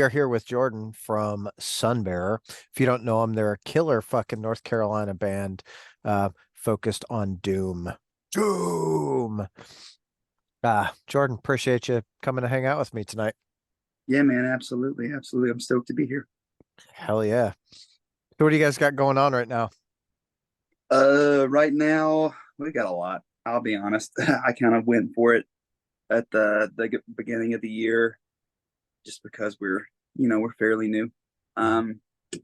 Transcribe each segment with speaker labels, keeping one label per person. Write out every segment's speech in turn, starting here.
Speaker 1: are here with Jordan from Sunbearer. If you don't know them, they're a killer fucking North Carolina band focused on doom. Doom. Jordan, appreciate you coming to hang out with me tonight.
Speaker 2: Yeah, man, absolutely, absolutely. I'm stoked to be here.
Speaker 1: Hell yeah. So what do you guys got going on right now?
Speaker 2: Right now we got a lot. I'll be honest. I kind of went for it at the beginning of the year just because we're fairly new. Um,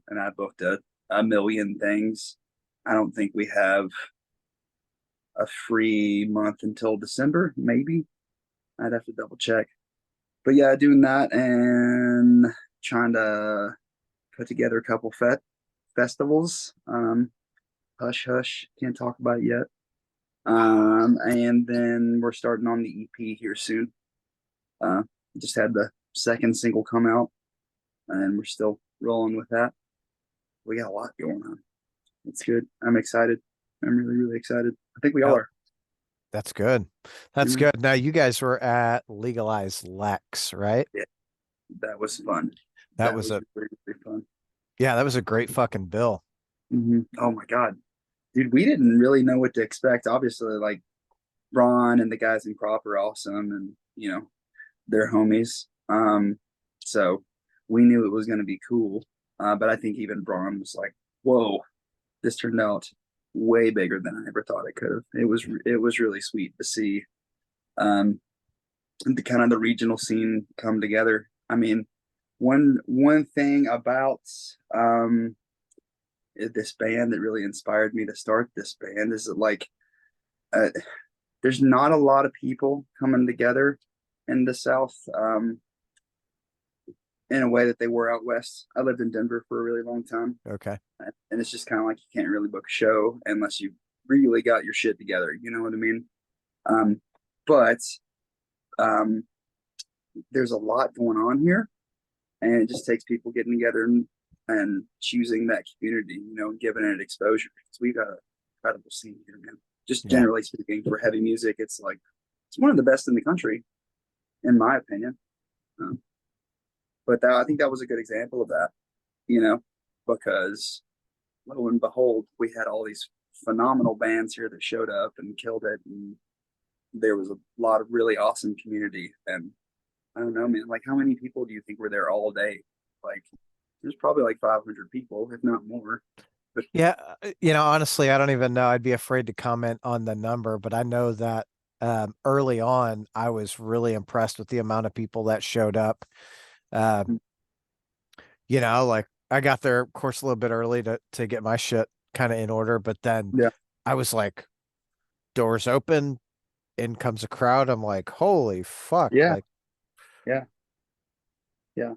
Speaker 2: and I booked a million things. I don't think we have a free month until December, maybe. I'd have to double check. But yeah, doing that and trying to put together a couple festivals. Hush Hush, can't talk about it yet. And then we're starting on the EP here soon. Uh, just had the second single come out, and we're still rolling with that. We got a lot going on. It's good. I'm excited. I'm really, really excited. I think we all
Speaker 1: Hell,
Speaker 2: are.
Speaker 1: that's good. That's
Speaker 2: Yeah,
Speaker 1: good. Now you guys were at Legalize Lex, right?
Speaker 2: yeah, that was fun.
Speaker 1: That
Speaker 2: That
Speaker 1: was
Speaker 2: was
Speaker 1: a
Speaker 2: really, really fun.
Speaker 1: yeah, that was a great fucking bill.
Speaker 2: Oh my God, dude, we didn't really know what to expect. Obviously, like Braun and the guys in Crop are awesome, and they're homies. So we knew it was going to be cool. But I think even Braun was like, "Whoa, this turned out way bigger than I ever thought it could have." It was really sweet to see um, the kind of the regional scene come together. I mean, one thing about this band that really inspired me to start this band is that uh, there's not a lot of people coming together in the South. In a way that they were out west. I lived in Denver for a really long time,
Speaker 1: Okay.
Speaker 2: and it's just kind of like you can't really book a show unless you really got your shit together. You know what I mean? Um, but um, there's a lot going on here, and it just takes people getting together and choosing that community, giving it exposure. Because we've got an incredible scene here, man. Just
Speaker 1: Yeah.
Speaker 2: generally speaking, for heavy music, it's one of the best in the country, in my opinion. Um, I think that was a good example of that, you know, because lo and behold, we had all these phenomenal bands here that showed up and killed it, and there was a lot of really awesome community. And I don't know, man, like how many people do you think were there all day? Like, there's probably like 500 people, if not more. But
Speaker 1: Yeah, honestly, I don't even know. I'd be afraid to comment on the number, but I know that early on, I was really impressed with the amount of people that showed up. Uh, like I got there, of course, a little bit early to get my shit kind of in order, but then
Speaker 2: yeah,
Speaker 1: I was like, doors open, in comes a crowd. I'm like, holy fuck!
Speaker 2: yeah,
Speaker 1: Like,
Speaker 2: yeah, yeah.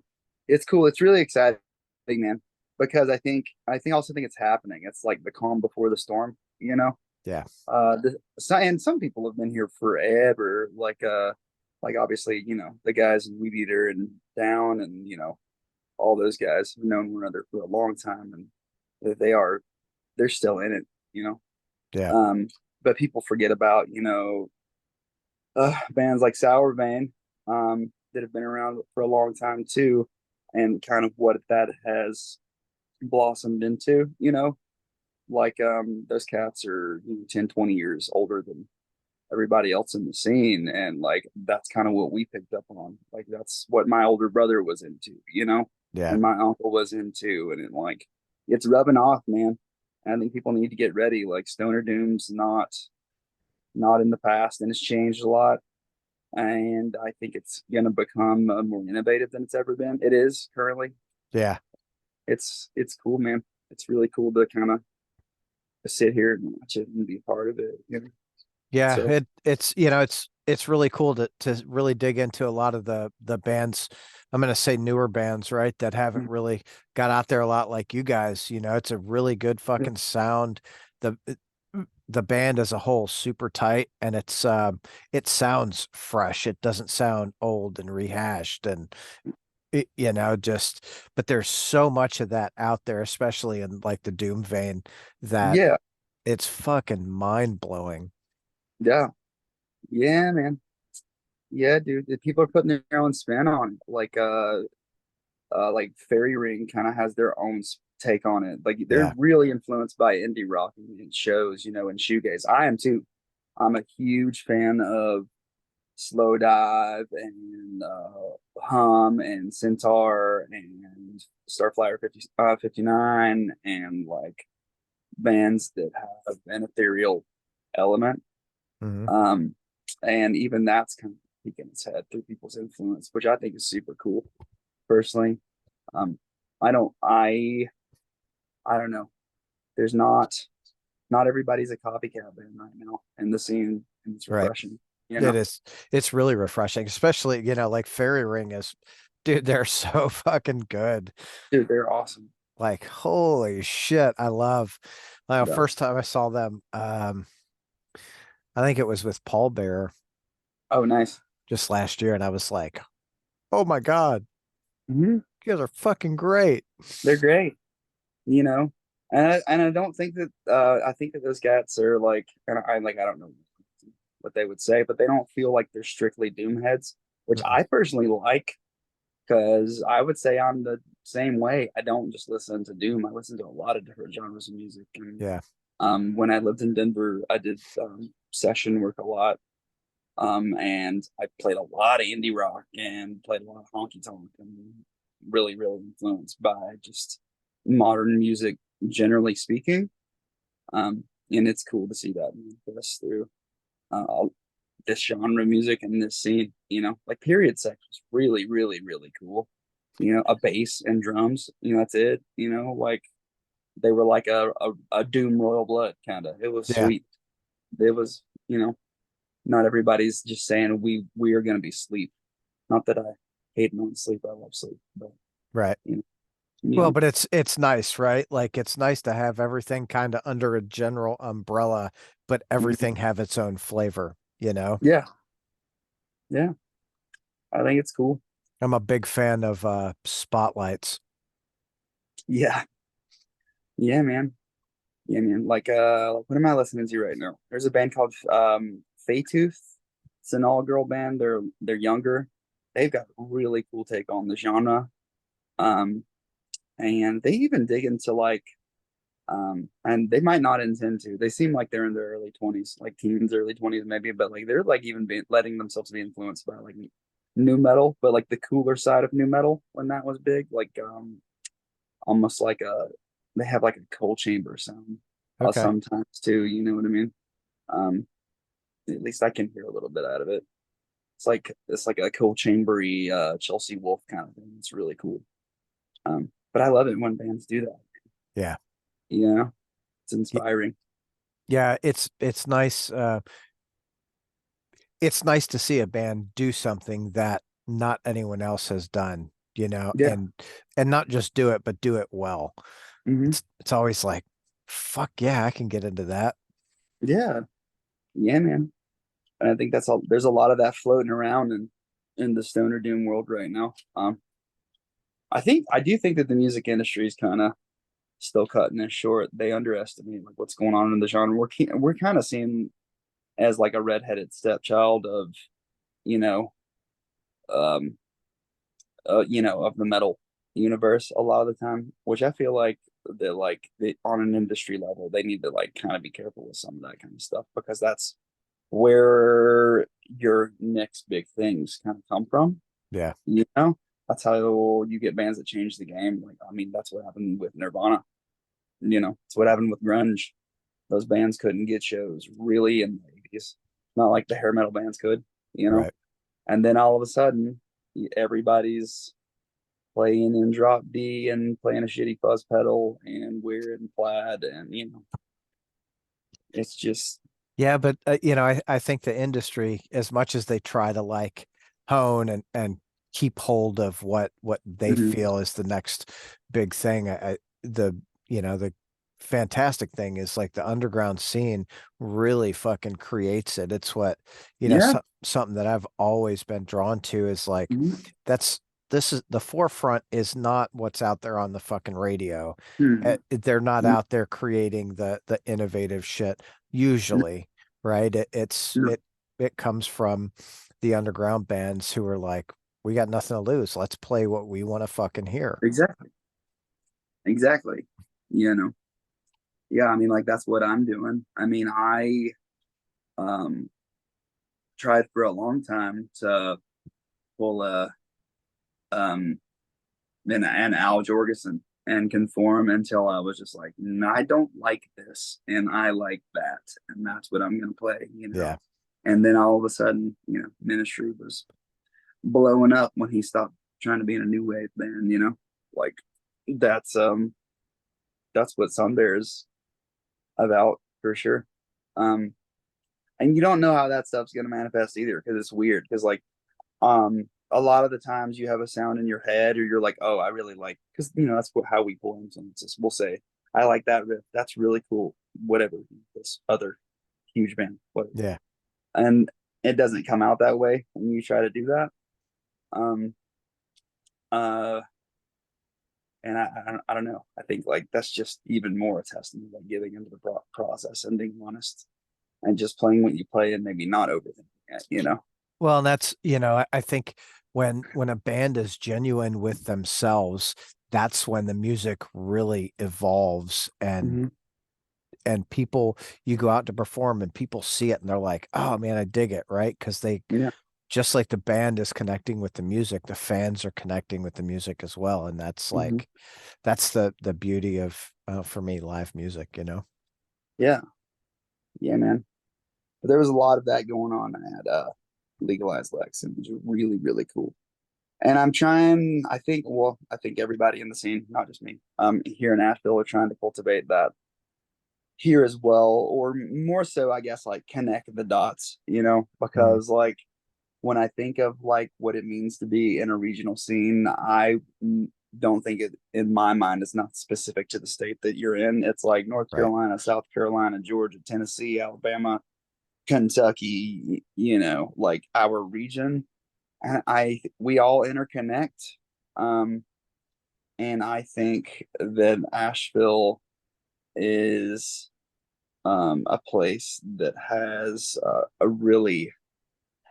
Speaker 2: It's cool. It's really exciting, man, because I also think it's happening. It's like the calm before the storm, you know?
Speaker 1: yeah,
Speaker 2: And some people have been here forever, like obviously, the guys in Weed Eater and Down, and all those guys have known one another for a long time, and they're still in it, you know.
Speaker 1: yeah,
Speaker 2: But people forget about bands like Sour Vein, that have been around for a long time too, and kind of what that has blossomed into, like those cats are 10, 20 years older than everybody else in the scene, and like that's kind of what we picked up on. Like that's what my older brother was into,
Speaker 1: yeah.
Speaker 2: and my uncle was into, and it's rubbing off, man. And I think people need to get ready. Like Stoner Doom's not in the past, and it's changed a lot, and I think it's gonna become more innovative than it's ever been. It is currently.
Speaker 1: Yeah.
Speaker 2: It's cool, man. It's really cool to kind of sit here and watch it and be a part of it.
Speaker 1: Yeah,
Speaker 2: So
Speaker 1: it's really cool to really dig into a lot of the bands. I'm gonna say newer bands, right, that haven't really got out there a lot like you guys. It's a really good
Speaker 2: yeah,
Speaker 1: fucking sound. The the band as a whole super tight, and it sounds fresh. It doesn't sound old and rehashed and just, but there's so much of that out there, especially in like the doom vein, that
Speaker 2: yeah,
Speaker 1: it's fucking mind blowing.
Speaker 2: yeah, yeah, man. Yeah, dude. The people are putting their own spin on it. Like like Fairy Ring kind of has their own take on it. Like they're
Speaker 1: Yeah.
Speaker 2: really influenced by indie rock and it shows, and shoegaze. I am too. I'm a huge fan of Slow Dive and Hum and Centaur and Starflyer 59 and like bands that have an ethereal element.
Speaker 1: Hmm.
Speaker 2: Um, and even that's kind of peeking its head through people's influence, which I think is super cool personally. Um, I don't, I don't know. There's not everybody's a copycat band right now in the scene, and it's
Speaker 1: Right.
Speaker 2: refreshing.
Speaker 1: It is. It's really refreshing, especially, like Fairy Ring is, dude, they're so fucking good.
Speaker 2: Dude, they're awesome.
Speaker 1: Like, holy shit. I love,
Speaker 2: Yeah.
Speaker 1: first time I saw them, I think it was with Paul Bear
Speaker 2: Oh, nice.
Speaker 1: just last year. And I was like, oh my God,
Speaker 2: Hmm.
Speaker 1: you guys are fucking great.
Speaker 2: They're great. you know. And I don't think that I think that those cats are like, and I don't know what they would say, but they don't feel like they're strictly doom heads, which
Speaker 1: Mm-mm.
Speaker 2: I personally like because I would say I'm the same way. I don't just listen to doom. I listen to a lot of different genres of music. And
Speaker 1: Yeah.
Speaker 2: when I lived in Denver, I did session work a lot. And I played a lot of indie rock and played a lot of honky tonk and really, really influenced by just modern music, generally speaking. And it's cool to see that manifest through uh, this genre of music and this scene. Like Period Sex was really, really, really cool. A bass and drums. That's it. Like they were like a Doom Royal Blood kind of. It was
Speaker 1: Yeah.
Speaker 2: sweet. It was, not everybody's just saying we are going to be sleep. Not that I hate non sleep. I love sleep, but
Speaker 1: Right.
Speaker 2: you know,
Speaker 1: Well,
Speaker 2: yeah,
Speaker 1: but it's nice, right? Like it's nice to have everything kind of under a general umbrella, but
Speaker 2: mhm.
Speaker 1: everything have its own flavor, you know?
Speaker 2: Yeah, yeah. I think it's cool.
Speaker 1: I'm a big fan of spotlights.
Speaker 2: Yeah, yeah, man. Yeah, man. Like, what am I listening to right now? There's a band called Faytooth. It's an all girl band. They're younger. They've got a really cool take on the genre. Um, and they even dig into like and they might not intend to. They seem like they're in their early 20s, like teens, early 20s maybe, but like they're like even letting themselves be influenced by like new metal, but like the cooler side of new metal when that was big, like almost like they have like a coal chamber sound
Speaker 1: Okay.
Speaker 2: sometimes too, you know what I mean? Um at least I can hear a little bit out of it. It's like a coal chambery Chelsea Wolf kind of thing. It's really cool. But I love it when bands do that.
Speaker 1: Yeah.
Speaker 2: It's
Speaker 1: Y-
Speaker 2: inspiring.
Speaker 1: Yeah, it's nice to see a band do something that not anyone else has done,
Speaker 2: Yeah.
Speaker 1: and not just do it, but do it well.
Speaker 2: Hmm.
Speaker 1: It's always like, fuck yeah, I can get into that.
Speaker 2: Yeah. Yeah, man. And I think that's all. There's a lot of that floating around in the stoner doom world right now. I do think that the music industry is kind of still cutting it short. They underestimate like what's going on in the genre. We're kind of seen as like a redheaded stepchild of you know um of the metal universe a lot of the time, which I feel like on an industry level they need to like kind of be careful with some of that kind of stuff because that's where your next big things kind of come from.
Speaker 1: Yeah.
Speaker 2: You know, that's how you get bands that change the game. Like, I mean, that's what happened with Nirvana. It's what happened with grunge. Those bands couldn't get shows really in the 80s, not like the hair metal bands could, you know.
Speaker 1: Right.
Speaker 2: And then all of a sudden, everybody's playing in drop D and playing a shitty fuzz pedal and wearing plaid, and it's just,
Speaker 1: Yeah, but I think the industry, as much as they try to like hone and keep hold of what they
Speaker 2: mhm.
Speaker 1: feel is the next big thing, the fantastic thing is like the underground scene really fucking creates it. It's what,
Speaker 2: Yeah.
Speaker 1: something that I've always been drawn to is like
Speaker 2: Mhm.
Speaker 1: that's this is the forefront is not what's out there on the fucking radio.
Speaker 2: Mhm.
Speaker 1: They're not
Speaker 2: Mhm.
Speaker 1: out there creating the innovative shit usually, right? It
Speaker 2: Mhm.
Speaker 1: it comes from the underground bands who are like, we got nothing to lose. Let's play what we want to fucking hear.
Speaker 2: Exactly. Exactly. You know. Yeah, I mean, like that's what I'm doing. I mean, I um tried for a long time to pull a um an Al Jorgensen and conform until I was just like, no, I don't like this, and I like that, and that's what I'm gonna play, you know.
Speaker 1: Yeah.
Speaker 2: And then all of a sudden, you know, Ministry was blowing up when he stopped trying to be in a new wave band, you know. Like that's um that's what Sunbearer is about for sure. Um, and you don't know how that stuff's gonna manifest either because it's weird. Because like a lot of the times you have a sound in your head, or you're like, oh, I really like, because you know that's how we pull influences. We'll say, I like that riff. That's really cool. Whatever this other huge band, whatever.
Speaker 1: Yeah.
Speaker 2: And it doesn't come out that way when you try to do that. Um, uh, and I don't know. I think like that's just even more a testament, like giving into the process and being honest and just playing what you play and maybe not overthinking it, you know?
Speaker 1: Well, and that's, I think when a band is genuine with themselves, that's when the music really evolves
Speaker 2: Mm-hmm.
Speaker 1: and people you go out to perform and people see it and they're like, "Oh man, I dig it," right? Because they
Speaker 2: Yeah.
Speaker 1: just like the band is connecting with the music, the fans are connecting with the music as well, and that's
Speaker 2: Mm-hmm.
Speaker 1: like that's the beauty of for me live music.
Speaker 2: Yeah. Yeah, man. But there was a lot of that going on at Legalize Lex, and it was really, really cool. And I'm trying, I think, well, I think everybody in the scene, not just me, here in Asheville are trying to cultivate that here as well, or more so, I guess, like connect the dots, you know,
Speaker 1: Mhm.
Speaker 2: because like when I think of like what it means to be in a regional scene, I don't think it in my mind it's not specific to the state that you're in. It's like North
Speaker 1: Right.
Speaker 2: Carolina, South Carolina, Georgia, Tennessee, Alabama, Kentucky, you know, like our region. And we all interconnect. Um, and I think that Asheville is a place that has a really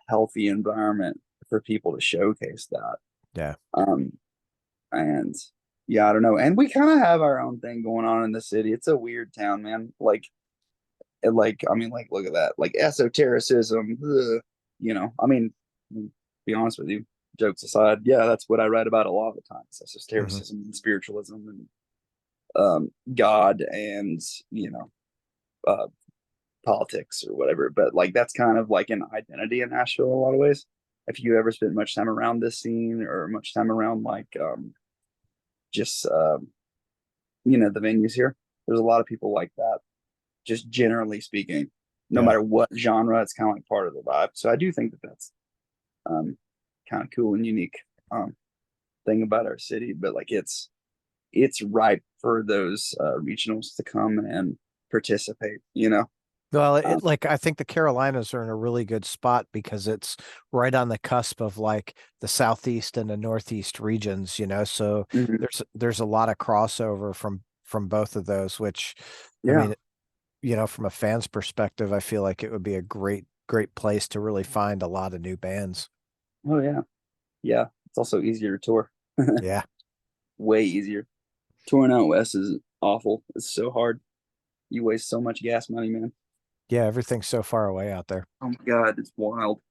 Speaker 2: healthy environment for people to showcase that.
Speaker 1: Yeah.
Speaker 2: Um, and yeah, I don't know. And we kind of have our own thing going on in the city. It's a weird town, man. Like I mean, like look at that, like esotericism. Ugh, you know, I mean, be honest with you. Jokes aside, yeah, that's what I write about a lot of the time. It's
Speaker 1: Hmm.
Speaker 2: esotericism and spiritualism and God and you know uh, politics or whatever. But like that's kind of like an identity in Nashville in a lot of ways. If you ever spent much time around this scene or much time around like just you know the venues here, there's a lot of people like that. Just generally speaking, no
Speaker 1: Yeah.
Speaker 2: matter what genre, it's kind of like part of the vibe. So I do think that that's um, kind of cool and unique thing about our city. But like it's ripe for those regionals to come and participate. You know,
Speaker 1: Well,
Speaker 2: um,
Speaker 1: like I think the Carolinas are in a really good spot because it's right on the cusp of like the southeast and the northeast regions. So
Speaker 2: mhm.
Speaker 1: there's a lot of crossover from both of those, which I
Speaker 2: Yeah.
Speaker 1: mean, from a fan's perspective, I feel like it would be a great place to really find a lot of new bands.
Speaker 2: Oh yeah. Yeah. It's also easier to tour.
Speaker 1: Yeah.
Speaker 2: Way easier. Touring out west is awful. It's so hard. You waste so much gas money, man.
Speaker 1: Yeah, everything's so far away out there.
Speaker 2: Oh my God, it's wild.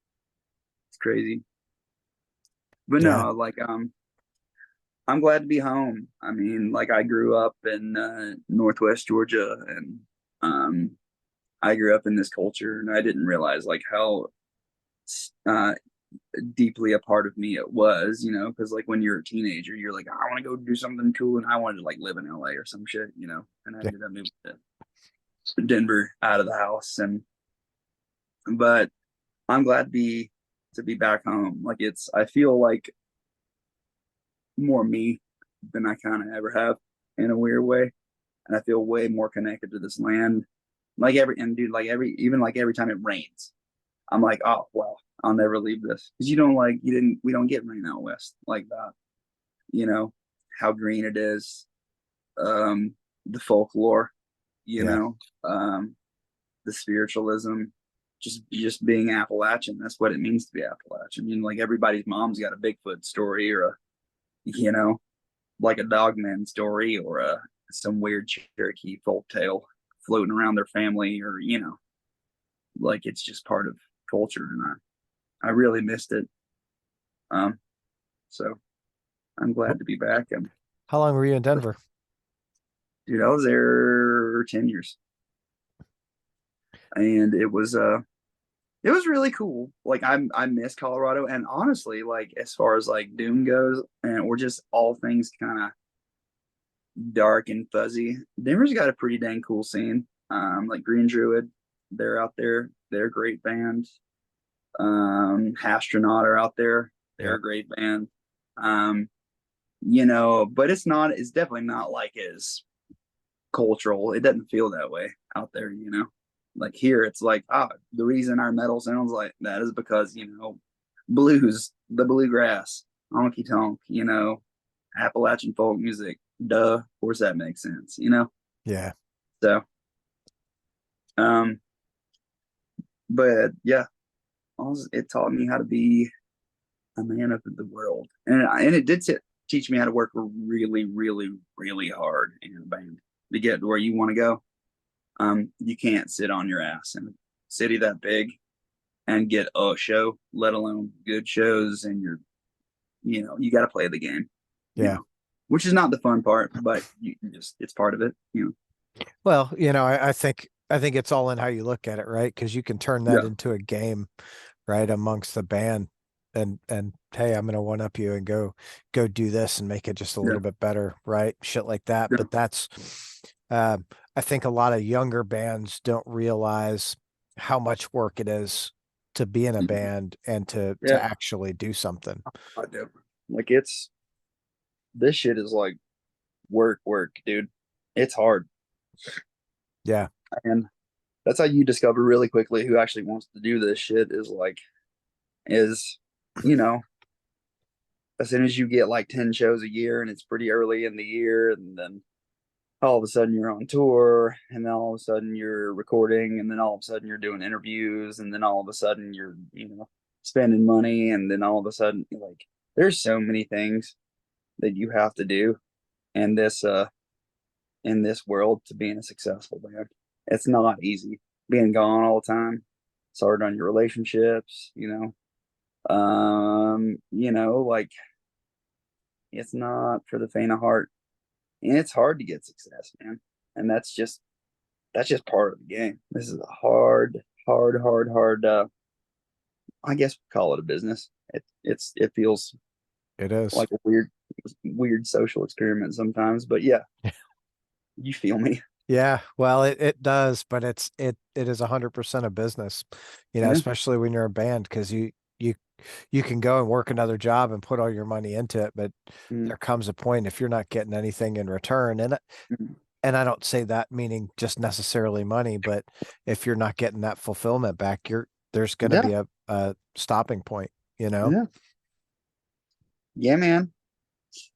Speaker 2: It's crazy. But
Speaker 1: Yeah.
Speaker 2: no, like I'm glad to be home. I mean, like I grew up in Northwest Georgia, and um, I grew up in this culture, and I didn't realize like how uh, deeply a part of me it was, you know, because like when you're a teenager, you're like, I want to go do something cool, and I wanted to like live in LA or some shit, you know, and I
Speaker 1: Yeah.
Speaker 2: ended up moving to Denver out of the house, and but I'm glad to be back home. Like I feel like more me than I kind of ever have in a weird way, and I feel way more connected to this land. Like and dude, like even like every time it rains, I'm like, oh well, I'll never leave this because we don't get rain out west like that. You know how green it is, the folklore, you
Speaker 1: Yeah.
Speaker 2: know, the spiritualism, just being Appalachian. That's what it means to be Appalachian. I mean, like everybody's mom's got a Bigfoot story or a, you know, like a Dogman story or a some weird Cherokee folk tale floating around their family, or like it's just part of culture, and I really missed it. Um, so I'm glad to be back. And
Speaker 1: How long were you in Denver?
Speaker 2: dude, I was there 10 years, and it was really cool. Like I miss Colorado, and honestly, like as far as like Doom goes, and or just all things kind of dark and fuzzy, Denver's got a pretty dang cool scene. Like Green Druid, they're out there. They're a great band. Astronaut are out there. They're
Speaker 1: Yeah.
Speaker 2: a great band. Um, but it's definitely not like as cultural. It doesn't feel that way out there. Like here, it's like, the reason our metal sounds like that is because, blues, the bluegrass, honky tonk, Appalachian folk music. Duh. Of course that makes sense.
Speaker 1: Yeah.
Speaker 2: So, um, but yeah, it taught me how to be a man of the world, and it did teach me how to work really, really, really hard in a band to get to where you want to go. You can't sit on your ass in a city that big and get a show, let alone good shows, and you got to play the game, you
Speaker 1: Yeah.
Speaker 2: know, which is not the fun part, but it's part of it.
Speaker 1: Well, I think it's all in how you look at it, right? Because you can turn that
Speaker 2: Yeah,
Speaker 1: into a game, right, amongst the band, and hey, I'm gonna one up you and go do this and make it just a
Speaker 2: yeah,
Speaker 1: little bit better, right? Shit like that.
Speaker 2: yeah.
Speaker 1: But I think a lot of younger bands don't realize how much work it is to be in a
Speaker 2: Mhm.
Speaker 1: band and to
Speaker 2: Yeah,
Speaker 1: actually do something.
Speaker 2: I do. Like this shit is like work, dude. It's hard.
Speaker 1: Yeah.
Speaker 2: And that's how you discover really quickly who actually wants to do this shit is, you know, as soon as you get like 10 shows a year and it's pretty early in the year, and then all of a sudden you're on tour, and then all of a sudden you're recording, and then all of a sudden you're doing interviews, and then all of a sudden you're, spending money, and then all of a sudden like there's so many things that you have to do in this world to being a successful band. It's not easy being gone all the time. It's hard on your relationships. Like it's not for the faint of heart. And it's hard to get success, man. And that's just part of the game. This is a hard, I guess we call it a business. It feels
Speaker 1: It is.
Speaker 2: like a weird social experiment sometimes, but yeah, you feel me.
Speaker 1: Yeah, well, it does, but it is 100% a business,
Speaker 2: Yeah.
Speaker 1: especially when you're a band, because you you can go and work another job and put all your money into it, but
Speaker 2: Mm-hmm.
Speaker 1: there comes a point if you're not getting anything in return, and I don't say that meaning just necessarily money, but if you're not getting that fulfillment back, there's going to
Speaker 2: Yeah.
Speaker 1: be a stopping point, you know?
Speaker 2: Yeah. Yeah, man.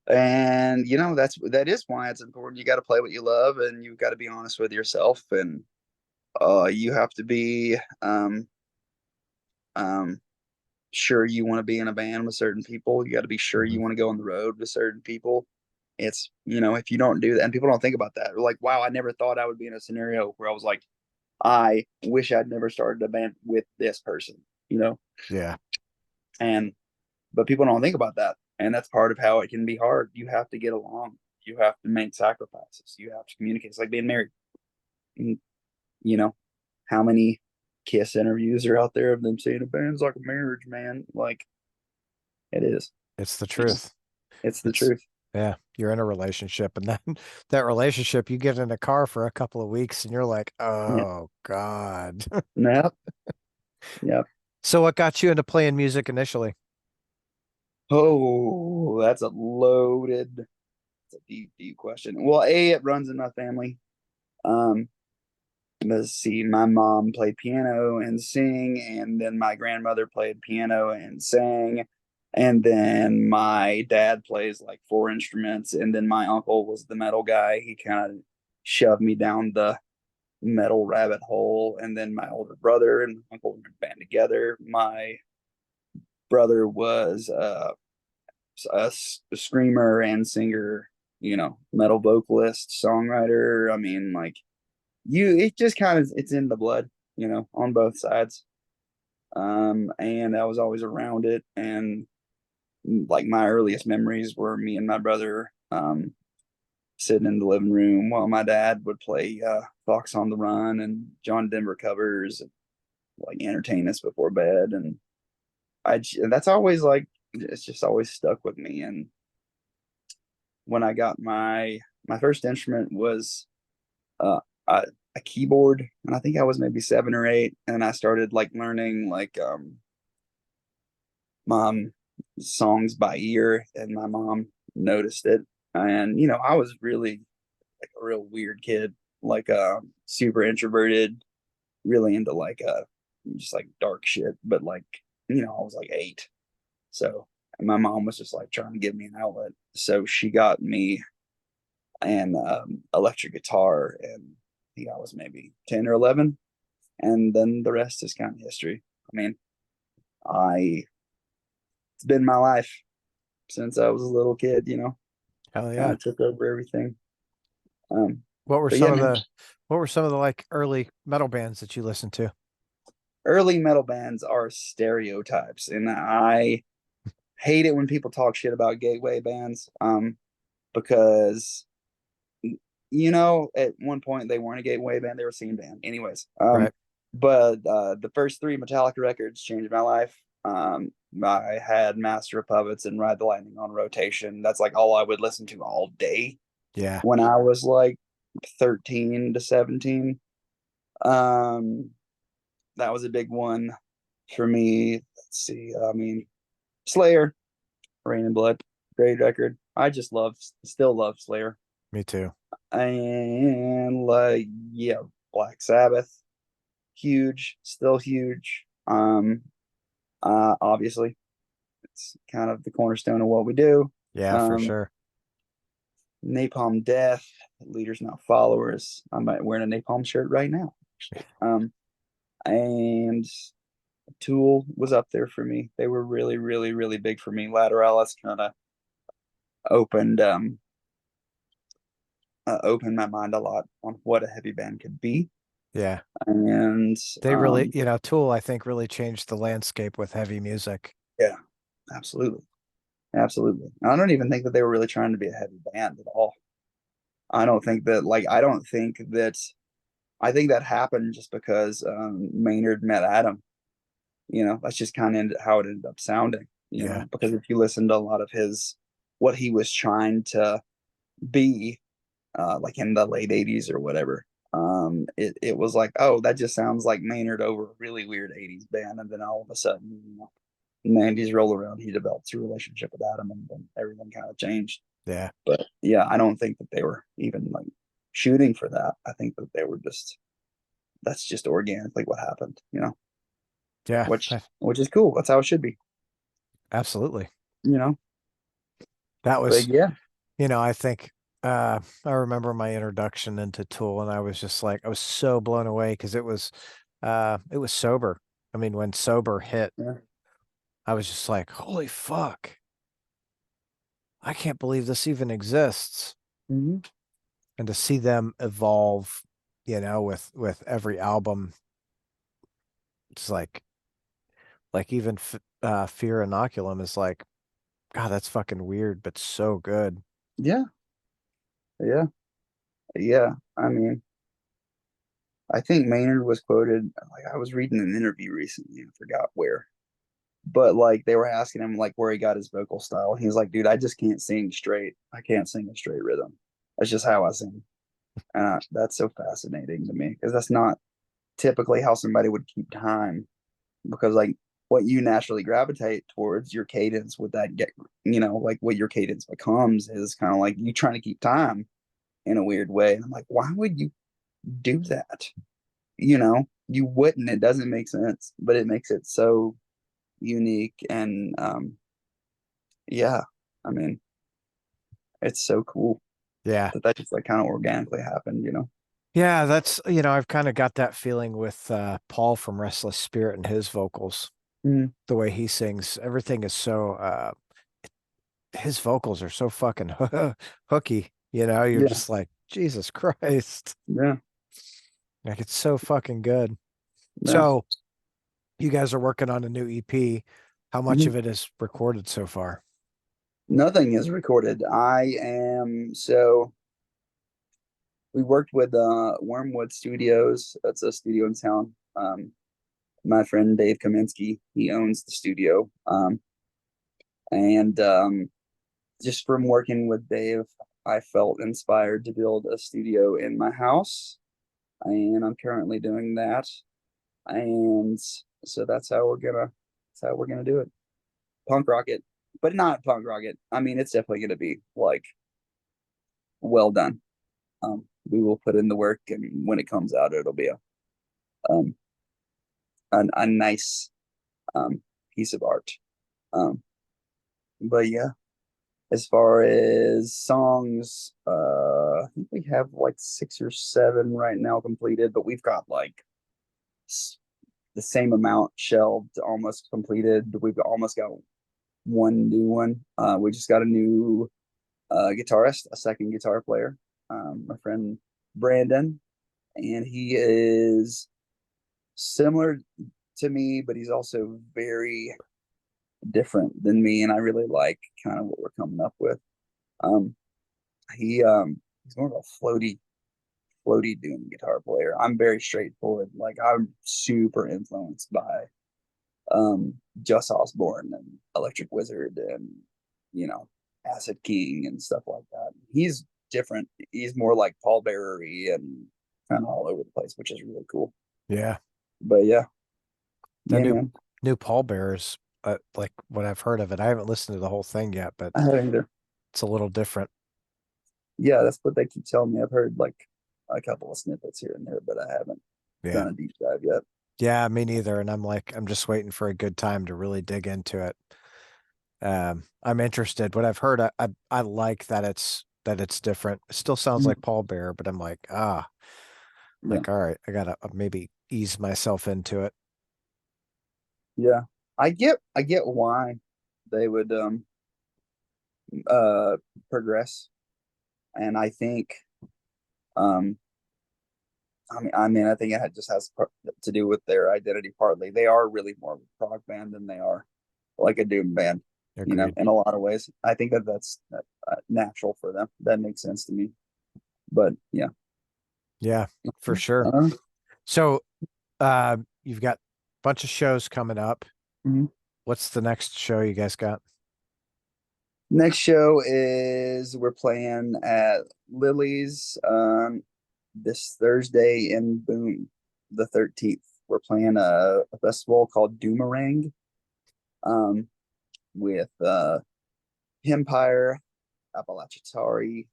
Speaker 2: And that is why it's important. You got to play what you love, and you've got to be honest with yourself, and you have to be um sure you want to be in a band with certain people. You got to be sure
Speaker 1: Mhm.
Speaker 2: you want to go on the road with certain people. If you don't do that, and people don't think about that, they're like, wow, I never thought I would be in a scenario where I was like, I wish I'd never started a band with this person, you know?
Speaker 1: Yeah,
Speaker 2: And but people don't think about that. And that's part of how it can be hard. You have to get along. You have to make sacrifices. You have to communicate. It's like being married. And, you know, how many Kiss interviews are out there of them saying a band's like a marriage, man? Like it is.
Speaker 1: it's the truth.
Speaker 2: It's the
Speaker 1: It's
Speaker 2: truth.
Speaker 1: Yeah, you're in a relationship, and then that relationship, you get in a car for a couple of weeks, and you're like,
Speaker 2: Yeah.
Speaker 1: oh God.
Speaker 2: Yep. Yep.
Speaker 1: So what got you into playing music initially?
Speaker 2: Oh, that's a deep question. Well, it runs in my family. Um, let's see, my mom played piano and sing, and then my grandmother played piano and sang, and then my dad plays like four instruments, and then my uncle was the metal guy. He kind of shoved me down metal rabbit hole. And then my older brother and uncle were in a band together. My brother was a screamer and singer, metal vocalist, songwriter. I mean, like it just kind of it's in the blood, on both sides. And I was always around it. And like my earliest memories were me and my brother sitting in the living room while my dad would play Fox on the Run and John Denver covers, and, like entertain us before bed. And that's always like it's just always stuck with me. And when I got my first instrument was uh, a, a keyboard, and I think I was maybe 7 or 8, and I started like learning like mom songs by ear, and my mom noticed it. And I was really like a real weird kid, like super introverted, really into like just like dark shit. But like, I was like 8. So my mom was just like trying to give me an outlet. So she got me an electric guitar, and I think I was maybe 10 or 11. And then the rest is kind of history. I mean, I it's been my life since I was a little kid,
Speaker 1: Hell
Speaker 2: kind
Speaker 1: yeah.
Speaker 2: of took over everything. Um,
Speaker 1: What were
Speaker 2: but yeah,
Speaker 1: some of
Speaker 2: man,
Speaker 1: the like early metal bands that you listened to?
Speaker 2: early metal bands are stereotypes, and I hate it when people talk shit about gateway bands. Because at one point they weren't a gateway band; they were a scene band. Anyways,
Speaker 1: Right.
Speaker 2: but the first 3 Metallica records changed my life. I had Master of Puppets and Ride the Lightning on rotation. That's like all I would listen to all day
Speaker 1: Yeah.
Speaker 2: when I was like 13 to 17. Um, that was a big one for me. Let's see. I mean, Slayer, Rain and Blood, great record. I just still love Slayer.
Speaker 1: Me too.
Speaker 2: And like, yeah, Black Sabbath, huge, still huge. Obviously, it's kind of the cornerstone of what we do.
Speaker 1: Yeah, for
Speaker 2: Um,
Speaker 1: sure.
Speaker 2: Napalm Death, Leaders Not Followers. I'm wearing a Napalm shirt right now. Um, and Tool was up there for me. They were really, really, really big for me. Lateralis kind of opened opened my mind a lot on what a heavy band could be.
Speaker 1: Yeah.
Speaker 2: And
Speaker 1: They really, Tool, I think, really changed the landscape with heavy music.
Speaker 2: yeah, absolutely. Absolutely. I don't even think that they were really trying to be a heavy band at all. I don't think that I think that happened just because Maynard met Adam. That's just kind of how it ended up sounding,
Speaker 1: Yeah.
Speaker 2: because if you listen to a lot of what he was trying to be, like in the late 80s or whatever, it was like, oh, that just sounds like Maynard over a really weird 80s band. And then all of a sudden, in the 90s roll around, he developed a relationship with Adam, and then everything kind of changed.
Speaker 1: Yeah.
Speaker 2: But yeah, I don't think that they were even like shooting for that. I think that they were that's just organically what happened,
Speaker 1: Yeah.
Speaker 2: which is cool. That's how it should be,
Speaker 1: Absolutely.
Speaker 2: you know.
Speaker 1: That
Speaker 2: But
Speaker 1: was,
Speaker 2: yeah,
Speaker 1: I think I remember my introduction into Tool, and I was just like I was so blown away because it was Sober. I mean, when Sober hit,
Speaker 2: yeah,
Speaker 1: I was just like, holy fuck. I can't believe this even exists.
Speaker 2: hmm,
Speaker 1: And to see them evolve, with every album, it's like even Fear Inoculum is like, God, that's fucking weird, but so good.
Speaker 2: yeah, yeah, yeah. I mean, I think Maynard was quoted. Like I was reading an interview recently, I forgot where, but like they were asking him like where he got his vocal style. He's like, dude, I just can't sing straight. I can't sing a straight rhythm. That's just how I sing. And that's so fascinating to me because that's not typically how somebody would keep time, because like what you naturally gravitate towards your cadence with that get, like what your cadence becomes is kind of like you trying to keep time in a weird way. And I'm like, why would you do that? You wouldn't. It doesn't make sense, but it makes it so unique. And yeah, I mean, it's so cool
Speaker 1: Yeah.
Speaker 2: that just like kind of organically happened.
Speaker 1: Yeah, that's, I've kind of got that feeling with Paul from Restless Spirit and his vocals,
Speaker 2: Mm,
Speaker 1: the way he sings. Everything is so his vocals are so fucking hooky, you're
Speaker 2: yeah,
Speaker 1: just like, Jesus Christ.
Speaker 2: yeah,
Speaker 1: Like it's so fucking good.
Speaker 2: yeah.
Speaker 1: So you guys are working on a new EP. How much
Speaker 2: Mhm.
Speaker 1: of it is recorded so far?
Speaker 2: Nothing is recorded. We worked with Wormwood Studios. That's a studio in town. My friend Dave Kaminsky, he owns the studio. And just from working with Dave, I felt inspired to build a studio in my house, and I'm currently doing that. And so that's how we're gonna do it. Punk rock it, but not punk rock it. I mean, it's definitely gonna be like well done. We will put in the work, and when it comes out, it'll be um a nice piece of art. Um, but yeah, as far as songs, I think we have like 6 or 7 right now completed, but we've got like the same amount shelved, almost completed. We've almost got one new one. We just got a new guitarist, a second guitar player, my friend Brandon, and he is similar to me, but he's also very different than me, and I really like kind of what we're coming up with. Um, he's more of a floaty doom guitar player. I'm very straightforward. Like I'm super influenced by Just Osborne and Electric Wizard and you know Acid King and stuff like that. He's different. He's more like Paul Bearer-y and kind of all over the place, which is really cool.
Speaker 1: Yeah.
Speaker 2: But yeah,
Speaker 1: That
Speaker 2: yeah, man.
Speaker 1: new pallbearers, like what I've heard of it. I haven't listened to the whole thing yet, but
Speaker 2: I haven't either.
Speaker 1: it's a little different.
Speaker 2: Yeah, that's what they keep telling me. I've heard like a couple of snippets here and there, but I haven't
Speaker 1: Yeah.
Speaker 2: done a deep dive yet.
Speaker 1: Yeah, me neither. And I'm like, I'm just waiting for a good time to really dig into it. I'm interested. What I've heard, I like that it's different. It still sounds
Speaker 2: Mhm.
Speaker 1: like Paul Bear, but I'm
Speaker 2: Yeah,
Speaker 1: like, all right, I gotta maybe ease myself into it.
Speaker 2: yeah. I get why they would uh progress, and I think um I think it just has to do with their identity partly. They are really more of a prog band than they are like a doom band,
Speaker 1: Agreed.
Speaker 2: in a lot of ways. I think that's natural for them. That makes sense to me. But yeah.
Speaker 1: Yeah, for sure.
Speaker 2: Uh,
Speaker 1: So, you've got a bunch of shows coming up.
Speaker 2: mhm.
Speaker 1: What's the next show you guys got?
Speaker 2: Next show is we're playing at Lily's this Thursday in Boone, the 13th. We're playing a festival called Doomerang um, with Empire, Appalachitari,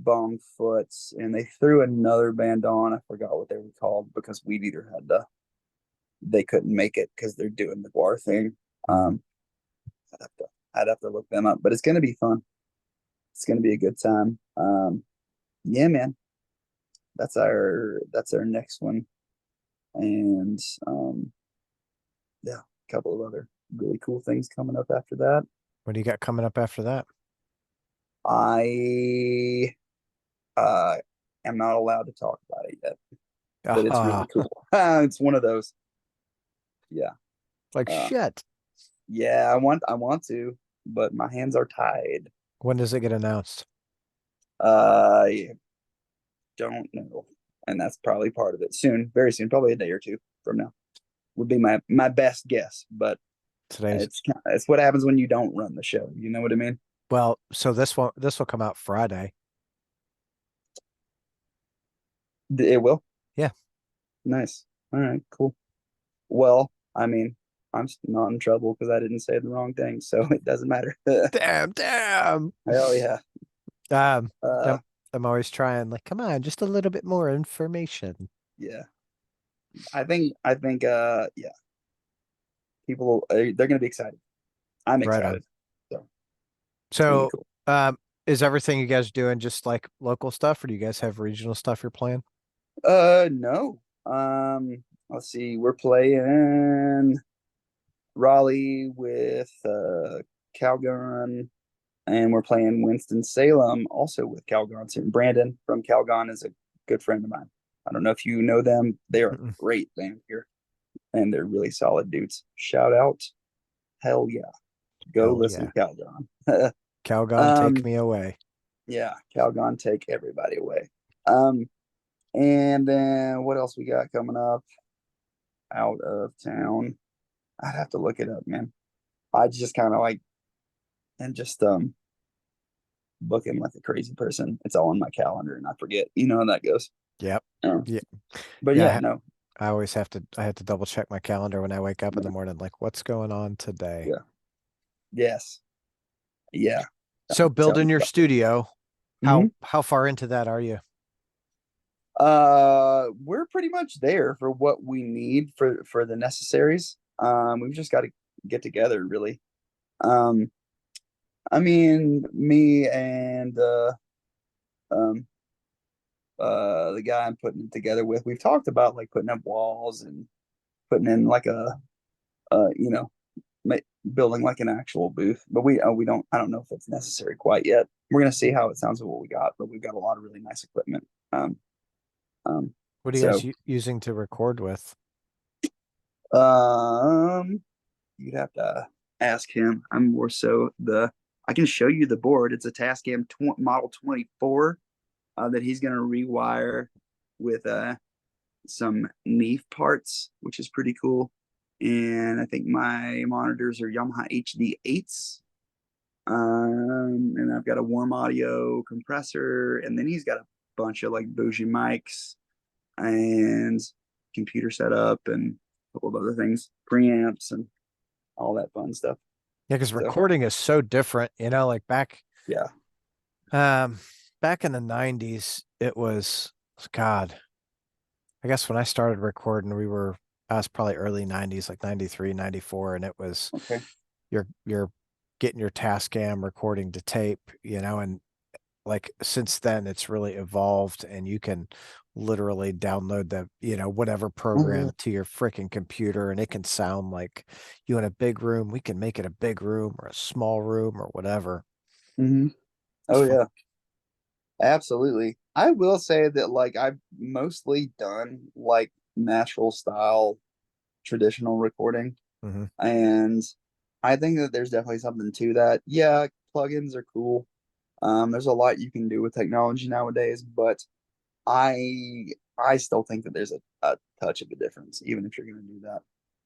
Speaker 2: Bongfoots, and they threw another band on. I forgot what they were called because we either had to, they couldn't make it because they're doing the Guar thing.
Speaker 1: Hmm.
Speaker 2: Um, I'd have to look them up, but it's gonna be fun. It's gonna be a good time. Yeah, man, that's our next one, and yeah, a couple of other really cool things coming up after that.
Speaker 1: What do you got coming up after that?
Speaker 2: I uh am not allowed to talk about it yet, but it's
Speaker 1: Ah,
Speaker 2: really cool. It's one of those. Yeah.
Speaker 1: like
Speaker 2: Uh
Speaker 1: shit.
Speaker 2: yeah, I want to, but my hands are tied.
Speaker 1: When does it get announced?
Speaker 2: I don't know. And that's probably part of it. Soon, very soon, probably a day or two from now would be my best guess, but
Speaker 1: Today's
Speaker 2: it's what happens when you don't run the show. You know what I mean?
Speaker 1: well, so this will come out Friday.
Speaker 2: It will.
Speaker 1: Yeah.
Speaker 2: Nice. All right, cool. Well, I mean, I'm not in trouble because I didn't say the wrong thing, so it doesn't matter.
Speaker 1: Damn, damn.
Speaker 2: Hell yeah.
Speaker 1: Um,
Speaker 2: Uh,
Speaker 1: I'm always trying, like, come on, just a little bit more information.
Speaker 2: yeah. I think yeah, people they're gonna be excited. I'm
Speaker 1: Right on.
Speaker 2: excited. So it's gonna be
Speaker 1: So,
Speaker 2: cool.
Speaker 1: is everything you guys doing just like local stuff, or do you guys have regional stuff you're playing?
Speaker 2: No. Let's see. We're playing Raleigh with Calgon, and we're playing Winston-Salem also with Calgon. So Brandon from Calgon is a good friend of mine. I don't know if you know them. They are
Speaker 1: Mm-mm.
Speaker 2: great band here, and they're really solid dudes. Shout out. Hell yeah. Go
Speaker 1: Hell
Speaker 2: listen
Speaker 1: yeah.
Speaker 2: to Calgon.
Speaker 1: Calgon, take
Speaker 2: um,
Speaker 1: me away.
Speaker 2: yeah, Calgon take everybody away. Um, and then what else we got coming up out of town? I'd have to look it up, man. I just kind of like and just booking like a crazy person. It's all on my calendar and I forget. You know how that goes.
Speaker 1: Yep.
Speaker 2: Um,
Speaker 1: Yeah.
Speaker 2: but
Speaker 1: Yeah.
Speaker 2: yeah, no,
Speaker 1: I always I have to double check my calendar when I wake up in the morning, like what's going on today?
Speaker 2: yeah, yes, yeah.
Speaker 1: So
Speaker 2: Tell me
Speaker 1: building your
Speaker 2: about
Speaker 1: studio,
Speaker 2: it. Hmm.
Speaker 1: how far into that are you?
Speaker 2: We're pretty much there for what we need for the necessaries. We've just got to get together, really. Um, I mean, me and um the guy I'm putting it together with, we've talked about like putting up walls and putting in like you know, ma building like an actual booth. But we don't. I don't know if it's necessary quite yet. We're gonna see how it sounds with what we got, but we've got a lot of really nice equipment. Um, um,
Speaker 1: What are you guys
Speaker 2: so
Speaker 1: using to record with?
Speaker 2: um, you'd have to ask him. I'm more so the. I can show you the board. It's a Tascam Model 24 that he's gonna rewire with some Neve parts, which is pretty cool. And I think my monitors are Yamaha HD8s. And I've got a warm audio compressor, and then he's got a bunch of like bougie mics and computer setup and a couple of other things, preamps and all that fun stuff.
Speaker 1: Yeah, because
Speaker 2: So
Speaker 1: recording is so different, like
Speaker 2: yeah.
Speaker 1: um back in the 90s, it was God, I guess when I started recording, I was probably early 90s, like 93, 94, and it was
Speaker 2: Okay.
Speaker 1: you're getting your Tascam recording to tape, and like since then it's really evolved and you can literally download whatever
Speaker 2: Mm-hmm.
Speaker 1: program to your freaking computer and it can sound like you in a big room. We can make it a big room or a small room or whatever.
Speaker 2: Mm-hmm.
Speaker 1: It's
Speaker 2: Oh
Speaker 1: fun.
Speaker 2: yeah, absolutely. I will say that like I've mostly done like natural style traditional recording.
Speaker 1: Hmm.
Speaker 2: And I think that there's definitely something to that. Yeah, plugins are cool. There's a lot you can do with technology nowadays, but I still think that there's a touch of a difference, even if you're gonna do that.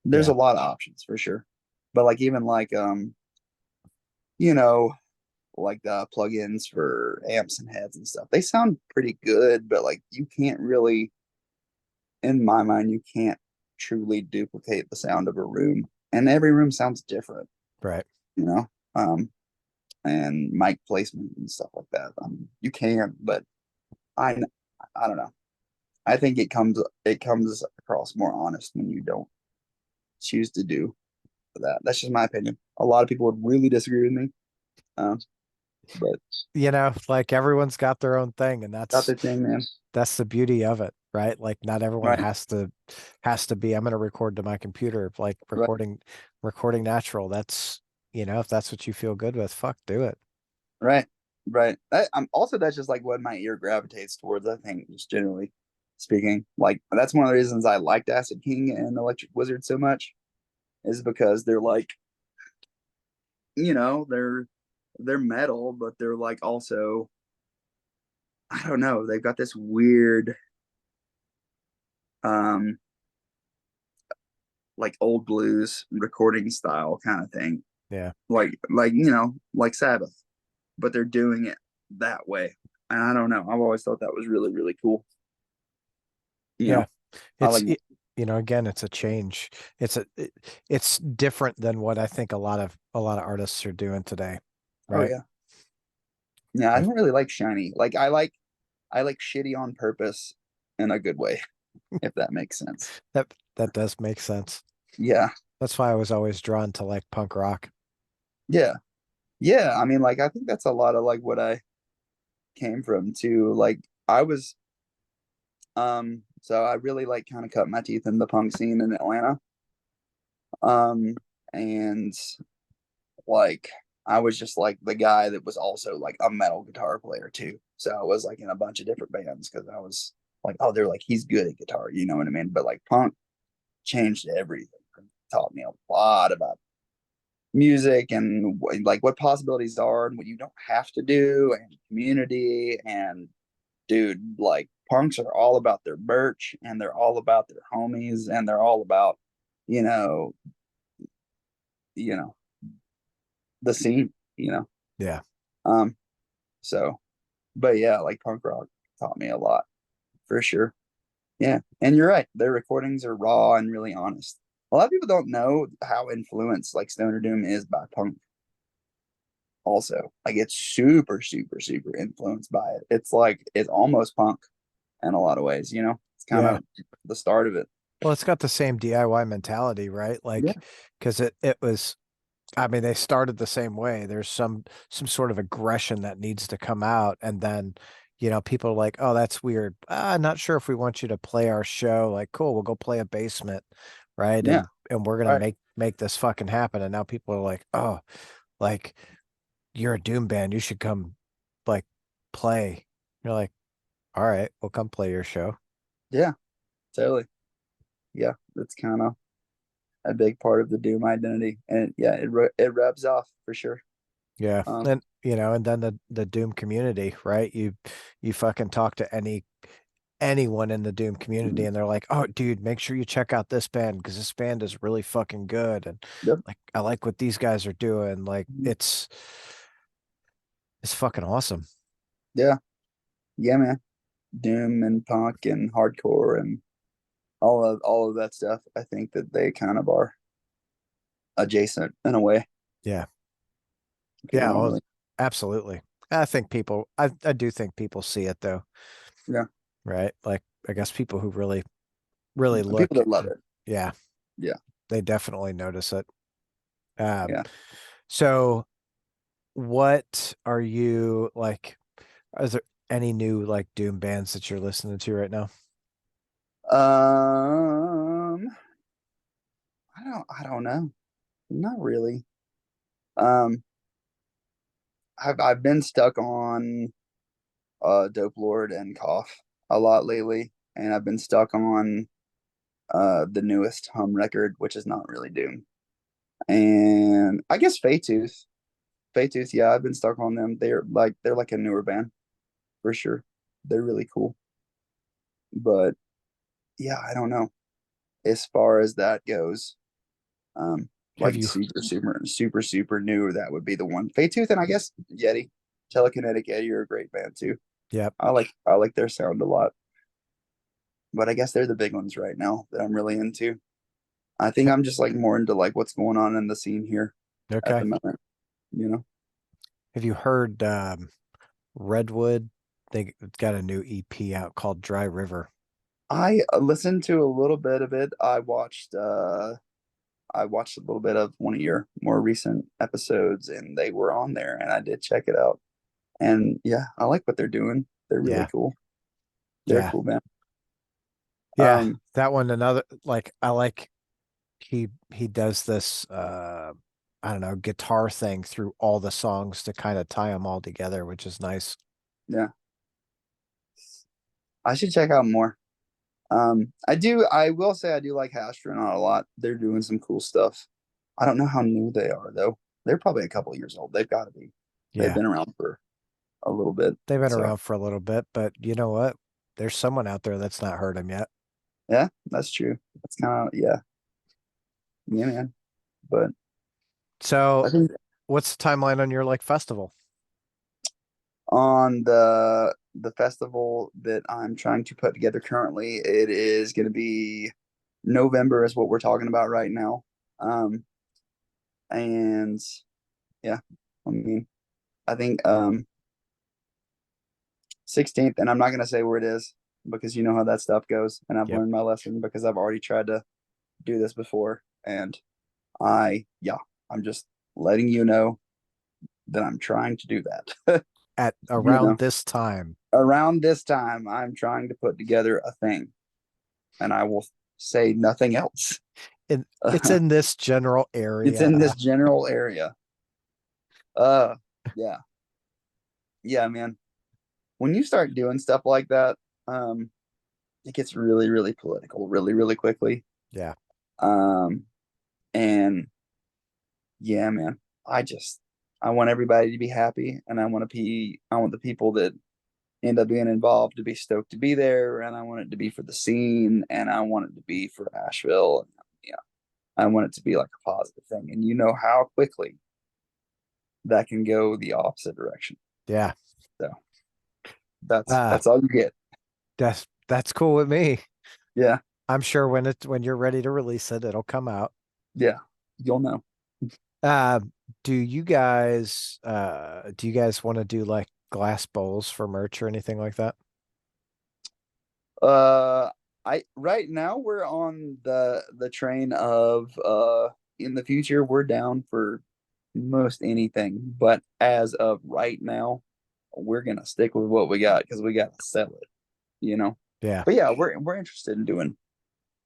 Speaker 2: There's
Speaker 1: Yeah.
Speaker 2: a lot of options for sure. But like even like you know, like the plugins for amps and heads and stuff, they sound pretty good, but like you can't really, in my mind, you can't truly duplicate the sound of a room. And every room sounds different,
Speaker 1: Right.
Speaker 2: you know? Um, and mic placement and stuff like that. You can, but I I don't know. I think it comes across more honest when you don't choose to do that. That's just my opinion. A lot of people would really disagree with me, um, but
Speaker 1: Like everyone's got their own thing, and
Speaker 2: not
Speaker 1: that's
Speaker 2: their thing, man.
Speaker 1: that's the beauty of it, right? Like not everyone
Speaker 2: Right,
Speaker 1: has to be, I'm going to record to my computer, like
Speaker 2: right,
Speaker 1: recording natural. That's, if that's what you feel good with, fuck, do it.
Speaker 2: right, right. I'm also that's just like what my ear gravitates towards. I think just generally speaking, like that's one of the reasons I liked Acid King and Electric Wizard so much is because they're like they're metal, but they're like also I don't know, they've got this weird um like old blues recording style kind of thing.
Speaker 1: Yeah.
Speaker 2: Like Sabbath, but they're doing it that way. And I don't know. I've always thought that was really, really cool. You
Speaker 1: Yeah.
Speaker 2: know, I like
Speaker 1: Again, it's a change. It's different than what I think a lot of artists are doing today,
Speaker 2: oh
Speaker 1: right?
Speaker 2: yeah. Yeah, I
Speaker 1: Like
Speaker 2: don't really like shiny. Like I like shitty on purpose in a good way, if that makes sense.
Speaker 1: that does make sense.
Speaker 2: Yeah.
Speaker 1: That's why I was always drawn to like punk rock.
Speaker 2: Yeah. Yeah. I mean, like I think that's a lot of like what I came from too. Like I was So I really like kind of cut my teeth in the punk scene in Atlanta. Um, and like I was just like the guy that was also like a metal guitar player too. So I was like in a bunch of different bands because I was like, oh, they're like he's good at guitar, you know what I mean? But like punk changed everything. Taught me a lot about music and like what possibilities are and what you don't have to do and community and dude, like punks are all about their merch and they're all about their homies and they're all about, you know, you know, the scene, you know.
Speaker 1: Yeah.
Speaker 2: Um, so but yeah, like punk rock taught me a lot for sure. Yeah. And you're right. Their recordings are raw and really honest. A lot of people don't know how influenced like Stoner Doom is by punk also. Like it's super, super, super influenced by it. It's like it's almost punk in a lot of ways, you know? It's kind
Speaker 1: Yeah.
Speaker 2: of the start of it.
Speaker 1: Well, it's got the same DIY mentality, right?
Speaker 2: Yeah.
Speaker 1: Like, because it was, I mean, they started the same way. There's some sort of aggression that needs to come out, and then, people are like, "Oh, that's weird. Not sure if we want you to play our show." Like, cool, we'll go play a basement, right?
Speaker 2: Yeah.
Speaker 1: And we're gonna
Speaker 2: Right.
Speaker 1: make this fucking happen. And now people are like, "Oh, like you're a doom band. You should come, like, play." You're like, "All right, we'll come play your show."
Speaker 2: Yeah. Totally. Yeah. That's kind of a big part of the Doom identity. And yeah, it rubs off for sure.
Speaker 1: Yeah.
Speaker 2: Um,
Speaker 1: And then the Doom community, right? You fucking talk to anyone in the Doom community and they're like, "Oh, dude, make sure you check out this band because this band is really fucking good." And
Speaker 2: yep.
Speaker 1: like I like what these guys are doing. Like
Speaker 2: Mhm.
Speaker 1: it's fucking awesome.
Speaker 2: Yeah. Yeah, man. Doom and punk and hardcore and all of that stuff. I think that they kind of are adjacent in a way.
Speaker 1: Yeah.
Speaker 2: People
Speaker 1: Yeah,
Speaker 2: don't
Speaker 1: well,
Speaker 2: really.
Speaker 1: absolutely. I do think people see it though,
Speaker 2: Yeah.
Speaker 1: right? Like I guess people who really
Speaker 2: And people
Speaker 1: look
Speaker 2: that love
Speaker 1: and
Speaker 2: it.
Speaker 1: yeah,
Speaker 2: Yeah.
Speaker 1: they definitely notice it. Um,
Speaker 2: Yeah.
Speaker 1: so what are you like? Is there any new like Doom bands that you're listening to right now?
Speaker 2: Um, I don't know. Not really. Um, I've been stuck on Dope Lord and Cough a lot lately, and I've been stuck on the newest Hum record, which is not really Doom. And I guess Faytooth. Faytooth, yeah, I've been stuck on them. They're like a newer band for sure. They're really cool. But yeah, I don't know. As far as that goes,
Speaker 1: Have
Speaker 2: like
Speaker 1: you?
Speaker 2: super, super, super, super new, that would be the one. Faytooth and I guess Yeti. Telekinetic Yeti are a great band too.
Speaker 1: Yep.
Speaker 2: I like their sound a lot. But I guess they're the big ones right now that I'm really into. I think
Speaker 1: Ha-
Speaker 2: I'm just like more into like what's going on in the scene here at
Speaker 1: Okay.
Speaker 2: the moment, you know.
Speaker 1: Have you heard Redwood? They got a new EP out called Dry River.
Speaker 2: I listened to a little bit of it. I watched a little bit of one of your more recent episodes and they were on there and I did check it out. And yeah, I like what they're doing. They're really
Speaker 1: Yeah.
Speaker 2: cool. They're a
Speaker 1: Yeah.
Speaker 2: cool band.
Speaker 1: Yeah.
Speaker 2: Um,
Speaker 1: That one another like I like he does this I don't know, guitar thing through all the songs to kind of tie them all together, which is nice.
Speaker 2: yeah, I should check out more. I will say I do like Astronaut a lot. They're doing some cool stuff. I don't know how new they are though. They're probably a couple years old. They've got to be. They've
Speaker 1: Yeah.
Speaker 2: been around for a little bit.
Speaker 1: They've been
Speaker 2: So
Speaker 1: around for a little bit, but you know what? There's someone out there that's not heard him yet.
Speaker 2: yeah, that's true. That's kind of yeah, yeah, man. But
Speaker 1: So
Speaker 2: I think
Speaker 1: what's the timeline on your like festival?
Speaker 2: on the festival that I'm trying to put together currently, it is going to be November is what we're talking about right now. And yeah, I mean, I think 16th, and I'm not going to say where it is because you know how that stuff goes, and I've
Speaker 1: Yep.
Speaker 2: learned my lesson because I've already tried to do this before, and yeah, I'm just letting you know that I'm trying to do that.
Speaker 1: At
Speaker 2: You
Speaker 1: around
Speaker 2: know,
Speaker 1: this time.
Speaker 2: around this time, I'm trying to put together a thing, and I will say nothing else.
Speaker 1: And it's in this general
Speaker 2: It's in
Speaker 1: area.
Speaker 2: this general area. Uh, yeah, yeah, man. When you start doing stuff like that, um, it gets really, really political, really, really quickly.
Speaker 1: Yeah.
Speaker 2: Um, and yeah, man, I want everybody to be happy, and I want the people that end up being involved to be stoked to be there, and I want it to be for the scene, and I want it to be for Asheville. And, yeah, I want it to be like a positive thing, and you know how quickly that can go the opposite direction.
Speaker 1: Yeah.
Speaker 2: So
Speaker 1: Uh,
Speaker 2: that's all you get.
Speaker 1: that's cool with me.
Speaker 2: Yeah,
Speaker 1: I'm sure when you're ready to release it, it'll come out.
Speaker 2: yeah, you'll know.
Speaker 1: Uh, do you guys want to do like glass bowls for merch or anything like that?
Speaker 2: Uh, I right now we're on the train of in the future we're down for most anything, but as of right now, we're gonna stick with what we got because we gotta sell it, you know.
Speaker 1: Yeah.
Speaker 2: But yeah, we're interested in doing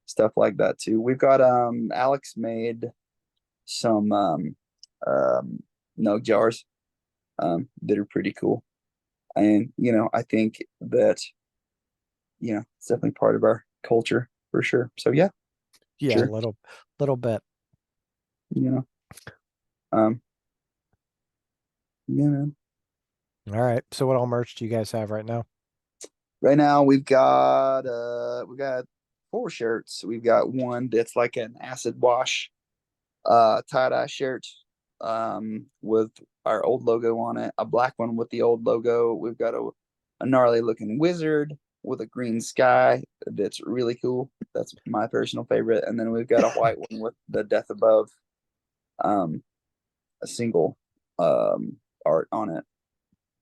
Speaker 2: stuff like that too. We've got Alex made some um nug jars that are pretty cool. And I think that it's definitely part of our culture for sure. So yeah,
Speaker 1: Yeah, a
Speaker 2: sure.
Speaker 1: little bit.
Speaker 2: You know, um, yeah, man.
Speaker 1: All right. So what all merch do you guys have right now?
Speaker 2: Right now we've got four shirts. We've got one that's like an acid wash tie-dye shirt with our old logo on it, a black one with the old logo. We've got a gnarly looking wizard with a green sky that's really cool. That's my personal favorite. And then we've got a white one with the death above um a single art on it,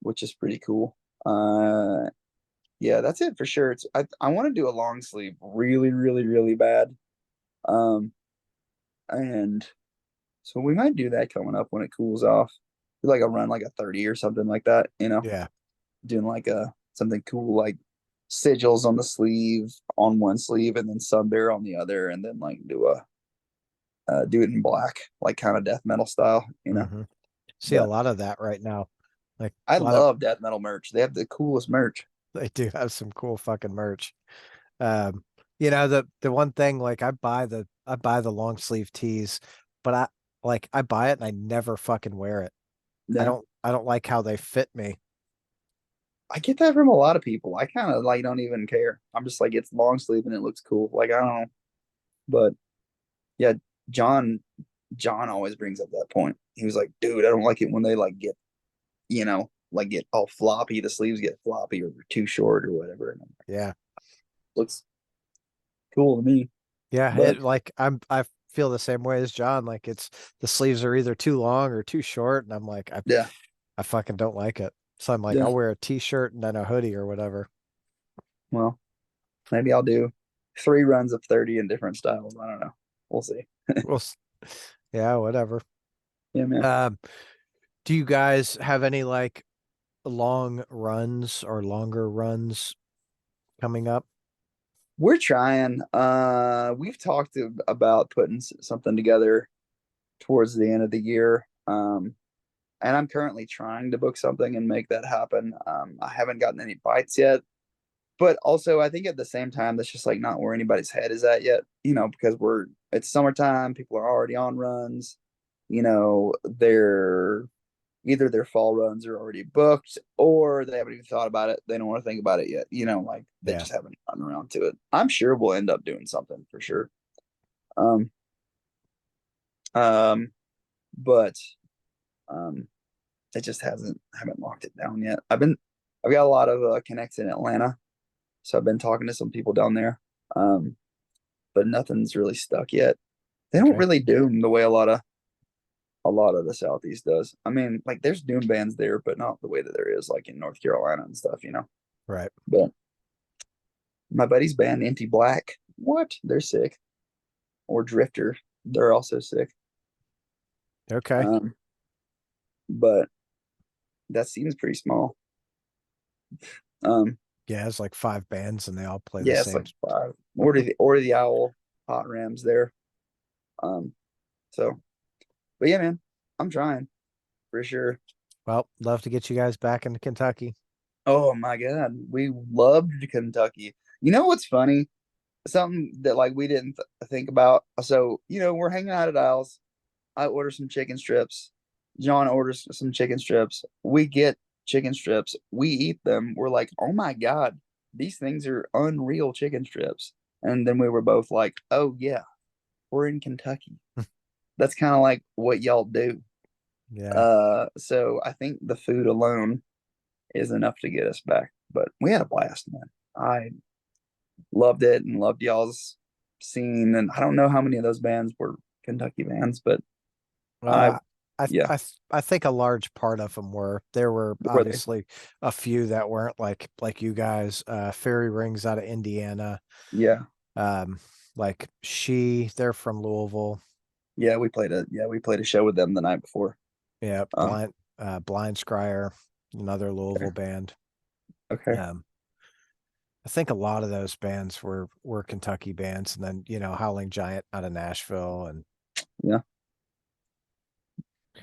Speaker 2: which is pretty cool. Yeah, that's it for sure. I want to do a long sleeve really, really, really bad. Um, and so we might do that coming up when it cools off. Do like a run like a 30 or something like that,
Speaker 1: Yeah.
Speaker 2: doing like a something cool like sigils on the sleeve on one sleeve and then Sunbearer on the other, and then like do it in black, like kind of death metal style.
Speaker 1: Hmm. See a
Speaker 2: But
Speaker 1: lot of that right now. Like
Speaker 2: I
Speaker 1: a lot of
Speaker 2: love death metal merch. They have the coolest merch.
Speaker 1: they do have some cool fucking merch. Um, the one thing like I buy the long sleeve tees, but I buy it and I never fucking wear it.
Speaker 2: Yeah.
Speaker 1: I don't like how they fit me.
Speaker 2: I get that from a lot of people. I kind of like don't even care. I'm just like it's long sleeve and it looks cool. Like I don't know, but yeah, John John always brings up that point. He was like, "Dude, I don't like it when they like like get all floppy. The sleeves get floppy or they're too short or whatever." And I'm like,
Speaker 1: Yeah.
Speaker 2: looks cool to me,
Speaker 1: Yeah,
Speaker 2: but
Speaker 1: it like I feel the same way as John. Like it's the sleeves are either too long or too short, and I'm like
Speaker 2: yeah,
Speaker 1: I fucking don't like it. So I'm like
Speaker 2: yeah.
Speaker 1: I'll wear a t-shirt and then a hoodie or whatever.
Speaker 2: Well, maybe I'll do 3 runs of 30 in different styles. I don't know. We'll see.
Speaker 1: Well, yeah, whatever.
Speaker 2: Yeah, man.
Speaker 1: Um, do you guys have any like long runs or longer runs coming up?
Speaker 2: We're trying. We've talked about putting something together towards the end of the year. And I'm currently trying to book something and make that happen. I haven't gotten any bites yet, but also I think at the same time that's just like not where anybody's head is at yet. Because it's summertime, people are already on runs. They're either their fall runs are already booked or they haven't even thought about it. They don't want to think about it yet. Like they
Speaker 1: Yeah.
Speaker 2: just haven't gotten around to it. I'm sure we'll end up doing something for sure. Um, um, but um, it just haven't locked it down yet. I've got a lot of connects in Atlanta, so I've been talking to some people down there, but nothing's really stuck yet. They don't
Speaker 1: Okay.
Speaker 2: really doom the way a lot of the Southeast does. I mean, like there's doom bands there, but not the way that there is like in North Carolina and stuff.
Speaker 1: Right.
Speaker 2: But my buddy's band, Empty Black, what? They're sick. Or Drifter, they're also sick.
Speaker 1: Okay.
Speaker 2: But that seems pretty small.
Speaker 1: Yeah, it's like 5 bands and they all play the
Speaker 2: Yeah, it's
Speaker 1: same.
Speaker 2: like five. Order the Owl, Hot Rams there. Um, so, but yeah, man, I'm trying for sure.
Speaker 1: Well, love to get you guys back into Kentucky.
Speaker 2: Oh my God, we loved Kentucky. You know what's funny? Something that like we didn't think about. So, we're hanging out at Isles. I order some chicken strips. John orders some chicken strips. We get chicken strips. We eat them. We're like, oh my God, these things are unreal chicken strips. And then we were both like, oh yeah, we're in Kentucky. That's kind of like what y'all do.
Speaker 1: Yeah.
Speaker 2: So I think the food alone is enough to get us back. But we had a blast, man. I loved it and loved y'all's scene. And I don't know how many of those bands were Kentucky bands, but I,
Speaker 1: Well, I
Speaker 2: yeah,
Speaker 1: I think a large part of them were. There were
Speaker 2: were they?
Speaker 1: obviously a few that weren't like you guys. Fairy Rings out of Indiana.
Speaker 2: Yeah,
Speaker 1: Um, like they're from Louisville.
Speaker 2: we played a show with them the night before.
Speaker 1: Yeah,
Speaker 2: Um,
Speaker 1: Blind Scryer, another
Speaker 2: okay,
Speaker 1: Louisville band.
Speaker 2: okay,
Speaker 1: Um, I think a lot of those bands were Kentucky bands, and then Howling Giant out of Nashville, and
Speaker 2: yeah,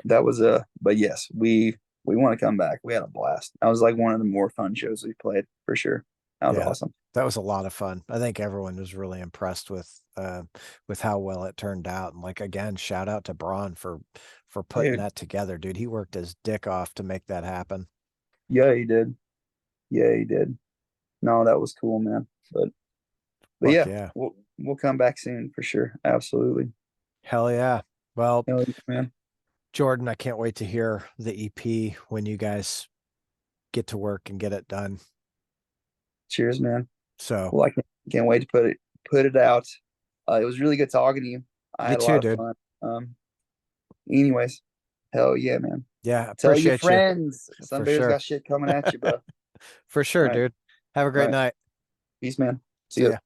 Speaker 2: that was but yes, we want to come back. We had a blast. That was like one of the more fun shows we played for sure. That was
Speaker 1: yeah,
Speaker 2: awesome,
Speaker 1: that was a lot of fun. I think everyone was really impressed with how well it turned out. And like again, shout out to Braun for putting
Speaker 2: dude.
Speaker 1: that together, dude. He worked his dick off to make that happen.
Speaker 2: Yeah, he did. Yeah, he did. No, that was cool, man. But
Speaker 1: Fuck
Speaker 2: yeah,
Speaker 1: yeah.
Speaker 2: we'll come back soon for sure. Absolutely.
Speaker 1: Hell yeah. Well,
Speaker 2: Hell yeah, man.
Speaker 1: Jordan, I can't wait to hear the EP when you guys get to work and get it done.
Speaker 2: Cheers, man.
Speaker 1: So,
Speaker 2: Well, I can't wait to put it out. It was really good talking to you. I
Speaker 1: you
Speaker 2: had a
Speaker 1: too,
Speaker 2: lot of
Speaker 1: dude.
Speaker 2: fun. Anyways, hell yeah, man.
Speaker 1: Yeah,
Speaker 2: Tell your
Speaker 1: appreciate you
Speaker 2: friends.
Speaker 1: for
Speaker 2: Sunbearer's
Speaker 1: sure.
Speaker 2: got shit coming at you, bro.
Speaker 1: For
Speaker 2: All
Speaker 1: sure,
Speaker 2: right.
Speaker 1: dude. Have a
Speaker 2: All
Speaker 1: great
Speaker 2: right.
Speaker 1: night.
Speaker 2: Peace, man. See
Speaker 1: See
Speaker 2: ya.
Speaker 1: ya.